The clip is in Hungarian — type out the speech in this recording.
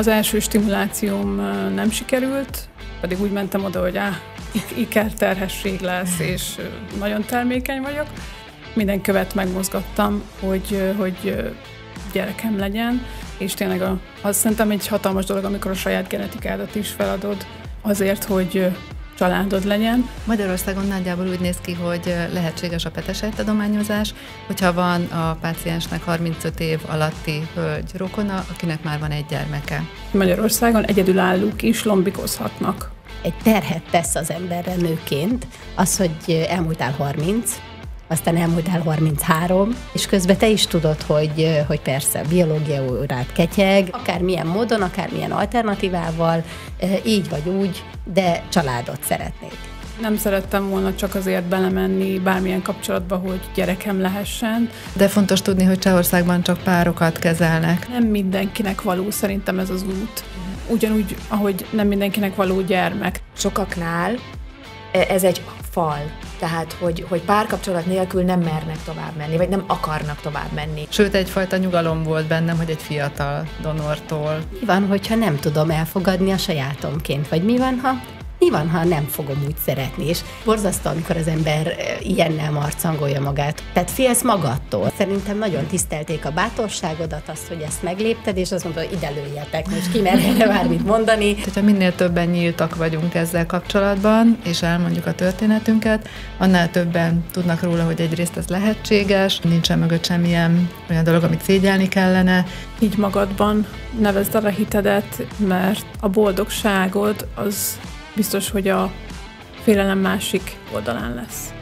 Az első stimulációm nem sikerült, pedig úgy mentem oda, hogy ikerterhesség lesz, és nagyon termékeny vagyok. Minden követ megmozgattam, hogy gyerekem legyen, és tényleg az szerintem egy hatalmas dolog, amikor a saját genetikádat is feladod azért, hogy családod legyen. Magyarországon nagyjából úgy néz ki, hogy lehetséges a petesejtadományozás, hogyha van a páciensnek 35 év alatti hölgy rokona, akinek már van egy gyermeke. Magyarországon egyedülállók is lombikozhatnak. Egy terhet tesz az emberre nőként az, hogy elmúltál 30, aztán elmúltál 33, és közben te is tudod, hogy persze biológia órát ketyeg, akármilyen módon, akármilyen alternatívával, így vagy úgy, de családot szeretnék. Nem szerettem volna csak azért belemenni bármilyen kapcsolatba, hogy gyerekem lehessen. De fontos tudni, hogy Csehországban csak párokat kezelnek. Nem mindenkinek való szerintem ez az út. Ugyanúgy, ahogy nem mindenkinek való gyermek. Sokaknál ez egy fal, tehát hogy párkapcsolat nélkül nem mernek tovább menni, vagy nem akarnak tovább menni. Sőt, egyfajta nyugalom volt bennem, hogy egy fiatal donortól. Mi van, hogyha nem tudom elfogadni a sajátomként, vagy mi van, ha nem fogom úgy szeretni, és borzasztó, amikor az ember ilyennel marcangolja magát. Tehát félsz magadtól. Szerintem nagyon tisztelték a bátorságodat, azt, hogy ezt meglépted, és azt mondod, hogy ide lőjetek, most ki merjene bármit mondani. Hogyha minél többen nyíltak vagyunk ezzel kapcsolatban, és elmondjuk a történetünket, annál többen tudnak róla, hogy egyrészt ez lehetséges, nincsen mögött semmilyen olyan dolog, amit szégyelni kellene. Így magadban nevezd el a hitedet, mert a boldogságod az biztos, hogy a félelem másik oldalán lesz.